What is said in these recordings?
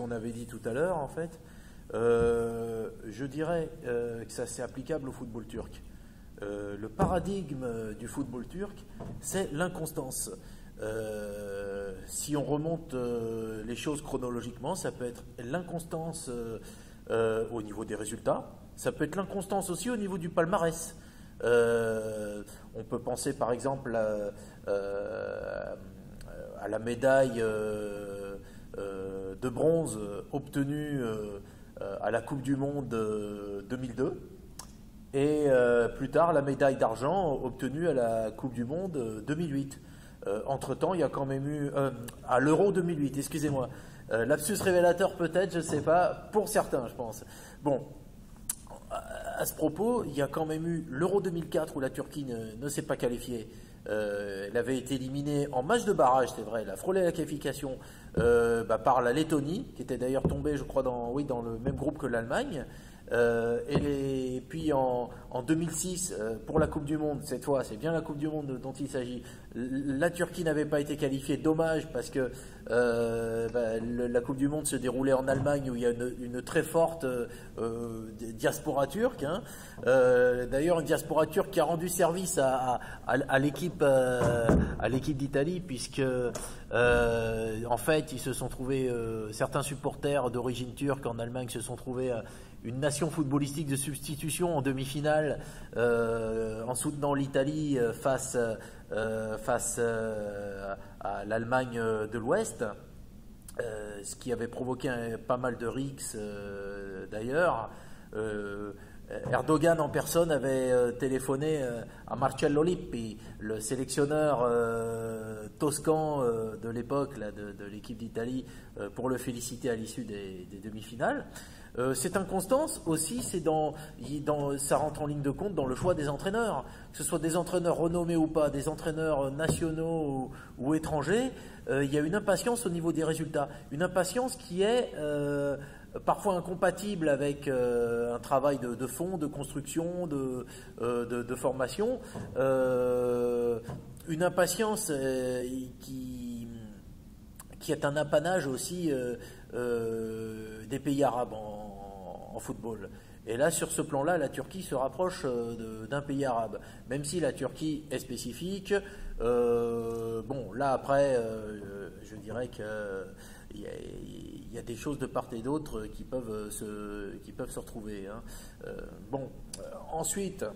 qu'on avait dit tout à l'heure, en fait, je dirais que ça c'est applicable au football turc. Le paradigme du football turc, c'est l'inconstance. Si on remonte les choses chronologiquement, ça peut être l'inconstance au niveau des résultats, ça peut être l'inconstance aussi au niveau du palmarès. On peut penser par exemple à la médaille de bronze obtenue à la Coupe du Monde 2002 et plus tard la médaille d'argent obtenue à la Coupe du Monde 2008. Entre-temps, il y a quand même eu à l'Euro 2008, excusez-moi. Lapsus révélateur peut-être, je ne sais pas, pour certains je pense. Bon, à ce propos, il y a quand même eu l'Euro 2004 où la Turquie ne s'est pas qualifiée. Elle avait été éliminée en match de barrage, c'est vrai, elle a frôlé la qualification par la Lettonie, qui était d'ailleurs tombée, je crois, dans le même groupe que l'Allemagne. Et puis en 2006, pour la Coupe du Monde, cette fois, c'est bien la Coupe du Monde dont il s'agit, la Turquie n'avait pas été qualifiée, dommage, parce que la Coupe du Monde se déroulait en Allemagne où il y a une très forte diaspora turque. Hein. D'ailleurs, une diaspora turque qui a rendu service à l'équipe d'Italie, puisque en fait, ils se sont trouvés, certains supporters d'origine turque en Allemagne se sont trouvés une nation footballistique de substitution en demi-finale en soutenant l'Italie face à l'Allemagne de l'Ouest, ce qui avait provoqué pas mal de rixes d'ailleurs. Erdogan en personne avait téléphoné à Marcello Lippi, le sélectionneur toscan de l'époque de l'équipe d'Italie, pour le féliciter à l'issue des demi-finales. Cette inconstance aussi, ça rentre en ligne de compte dans le choix des entraîneurs, que ce soit des entraîneurs renommés ou pas, des entraîneurs nationaux ou étrangers. Il y a une impatience au niveau des résultats, une impatience qui est parfois incompatible avec un travail de fond, de construction, de formation, une impatience qui est un apanage aussi des pays arabes en football. Et là, sur ce plan-là, la Turquie se rapproche d'un pays arabe, même si la Turquie est spécifique. Bon, là après, je dirais qu'il y a des choses de part et d'autre qui peuvent se retrouver. Hein. Ensuite,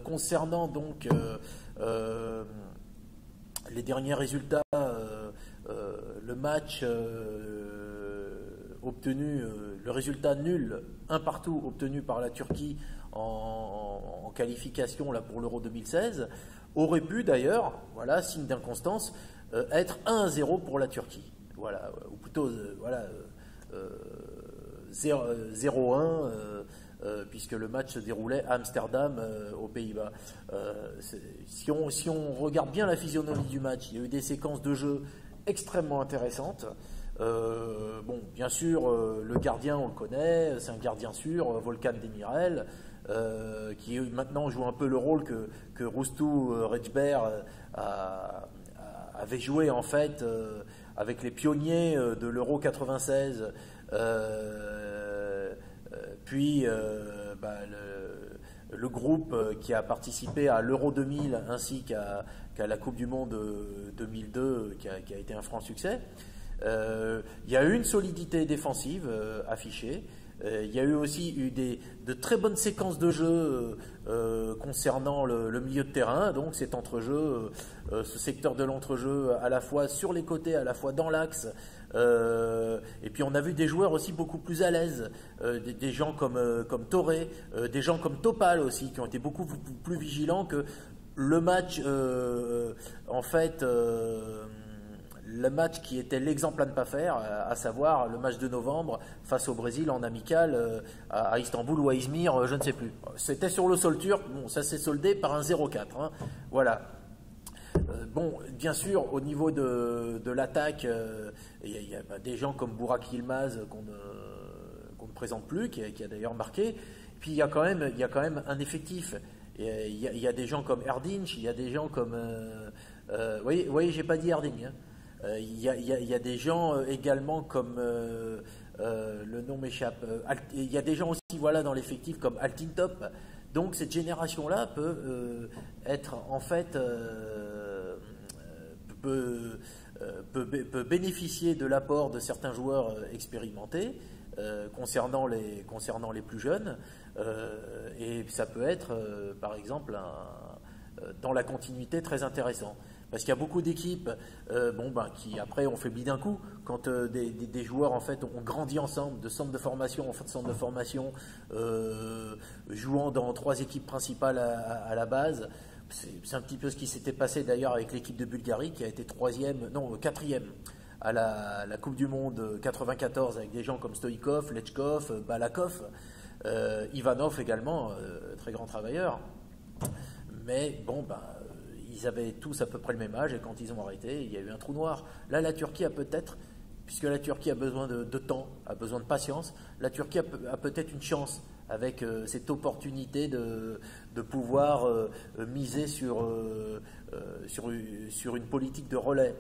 concernant donc les derniers résultats, le match obtenu, le résultat nul, un partout obtenu par la Turquie en qualification là, pour l'Euro 2016, aurait pu d'ailleurs, voilà, signe d'inconstance, être 1-0 pour la Turquie. Voilà, ou plutôt 0-1, puisque le match se déroulait à Amsterdam, aux Pays-Bas. Si on regarde bien la physionomie du match, il y a eu des séquences de jeu extrêmement intéressantes. Bon, bien sûr, le gardien, on le connaît, c'est un gardien sûr, Volkan Demirel, qui maintenant joue un peu le rôle que Rustu Rejber avait joué en fait avec les pionniers de l'Euro 96, puis le groupe qui a participé à l'Euro 2000 ainsi qu'à la Coupe du Monde 2002 qui a été un franc succès. Il y a eu une solidité défensive affichée. Il y a eu aussi de très bonnes séquences de jeu concernant le milieu de terrain, donc cet entrejeu, ce secteur de l'entrejeu à la fois sur les côtés, à la fois dans l'axe. Et puis on a vu des joueurs aussi beaucoup plus à l'aise, des gens comme Torre, des gens comme Topal aussi, qui ont été beaucoup plus vigilants que le match, en fait. Le match qui était l'exemple à ne pas faire, à savoir le match de novembre face au Brésil en amical à Istanbul ou à Izmir, je ne sais plus. C'était sur le sol turc, bon, ça s'est soldé par un 0-4. Hein, voilà. Bon, bien sûr, au niveau de l'attaque, il y a des gens comme Burak Yilmaz qu'on ne présente plus, qui a d'ailleurs marqué. Puis il y a quand même un effectif. Il y a des gens comme Erdinç, il y a des gens comme... vous voyez, j'ai pas dit Erdinç. Hein. Il y a des gens également comme le nom m'échappe. Il y a des gens aussi voilà dans l'effectif comme Altintop. Donc cette génération-là peut être en fait peut bénéficier de l'apport de certains joueurs expérimentés concernant les plus jeunes. Et ça peut être par exemple dans la continuité très intéressant. Parce qu'il y a beaucoup d'équipes qui après ont faibli d'un coup quand des joueurs en fait ont grandi ensemble de centre de formation en fin de centre de formation, jouant dans 3 équipes principales à la base. C'est un petit peu ce qui s'était passé d'ailleurs avec l'équipe de Bulgarie qui a été 4e à la Coupe du Monde 94 avec des gens comme Stoïkov, Lechkov, Balakov, Ivanov également, très grand travailleur. Mais ils avaient tous à peu près le même âge et quand ils ont arrêté, il y a eu un trou noir. Là, la Turquie a peut-être, puisque la Turquie a besoin de temps, a besoin de patience, la Turquie a peut-être une chance avec cette opportunité de pouvoir miser sur une politique de relais.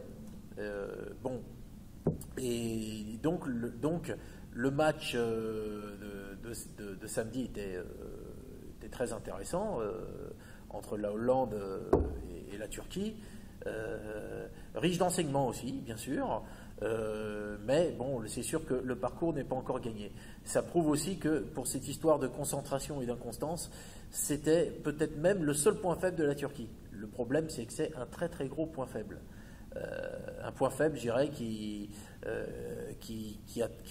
Et donc le match de samedi était très intéressant entre la Hollande et la Turquie, riche d'enseignements aussi, bien sûr, mais c'est sûr que le parcours n'est pas encore gagné. Ça prouve aussi que pour cette histoire de concentration et d'inconstance, c'était peut-être même le seul point faible de la Turquie. Le problème, c'est que c'est un très très gros point faible. Un point faible, je dirais, qui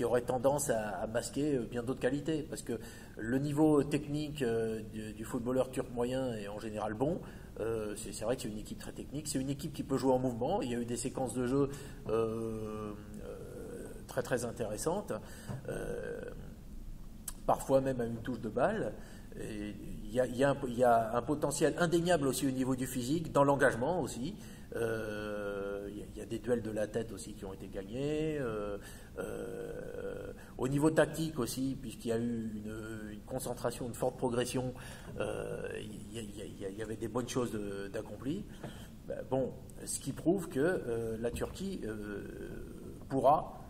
aurait tendance à masquer bien d'autres qualités, parce que le niveau technique du footballeur turc moyen est en général bon. C'est vrai que c'est une équipe très technique, c'est une équipe qui peut jouer en mouvement. Il y a eu des séquences de jeu très très intéressantes, parfois même à une touche de balle. Il y a un potentiel indéniable aussi au niveau du physique, dans l'engagement aussi. Il y a des duels de la tête aussi qui ont été gagnés. Au niveau tactique aussi, puisqu'il y a eu une concentration, une forte progression, il y avait des bonnes choses d'accomplies. Ce qui prouve que la Turquie pourra,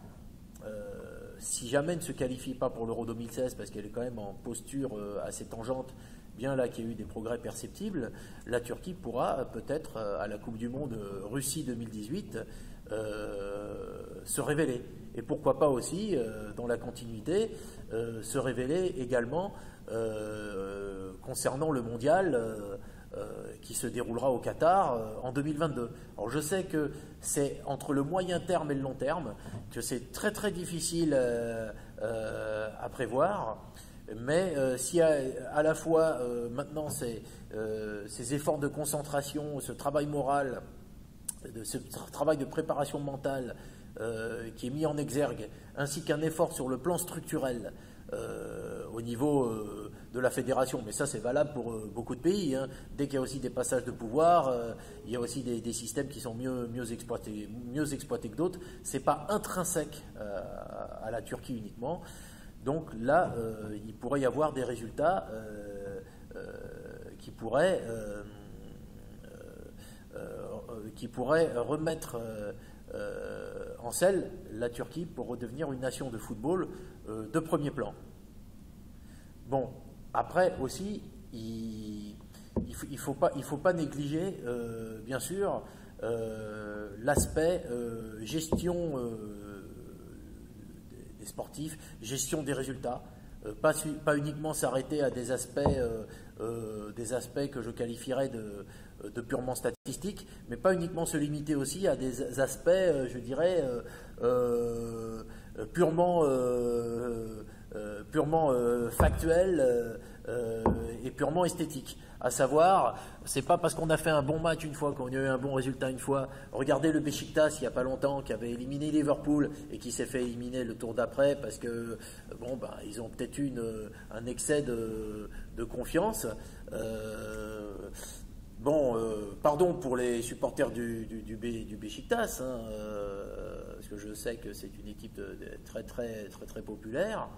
si jamais elle ne se qualifie pas pour l'Euro 2016, parce qu'elle est quand même en posture assez tangente, bien là qu'il y a eu des progrès perceptibles, la Turquie pourra peut-être à la Coupe du Monde Russie 2018 se révéler. Et pourquoi pas aussi, dans la continuité, se révéler également concernant le mondial qui se déroulera au Qatar en 2022. Alors je sais que c'est entre le moyen terme et le long terme, que c'est très très difficile à prévoir. Mais si à la fois maintenant ces efforts de concentration, ce travail moral, ce travail de préparation mentale qui est mis en exergue, ainsi qu'un effort sur le plan structurel au niveau de la fédération, mais ça c'est valable pour beaucoup de pays, hein. Dès qu'il y a aussi des passages de pouvoir, il y a aussi des systèmes qui sont mieux exploités que d'autres. C'est pas intrinsèque à la Turquie uniquement. Donc là, il pourrait y avoir des résultats qui pourraient remettre en selle la Turquie pour redevenir une nation de football de premier plan. Bon, après aussi, il faut pas négliger, bien sûr, l'aspect gestion des sportifs, gestion des résultats, pas uniquement s'arrêter à des aspects que je qualifierais de purement statistiques, mais pas uniquement se limiter aussi à des aspects, je dirais, purement factuels et purement esthétiques. À savoir, c'est pas parce qu'on a fait un bon match une fois, qu'on a eu un bon résultat une fois. Regardez le Beşiktaş il n'y a pas longtemps, qui avait éliminé Liverpool et qui s'est fait éliminer le tour d'après parce que ils ont peut-être eu un excès de confiance. Pardon pour les supporters du Beşiktaş, hein, parce que je sais que c'est une équipe très très très très populaire.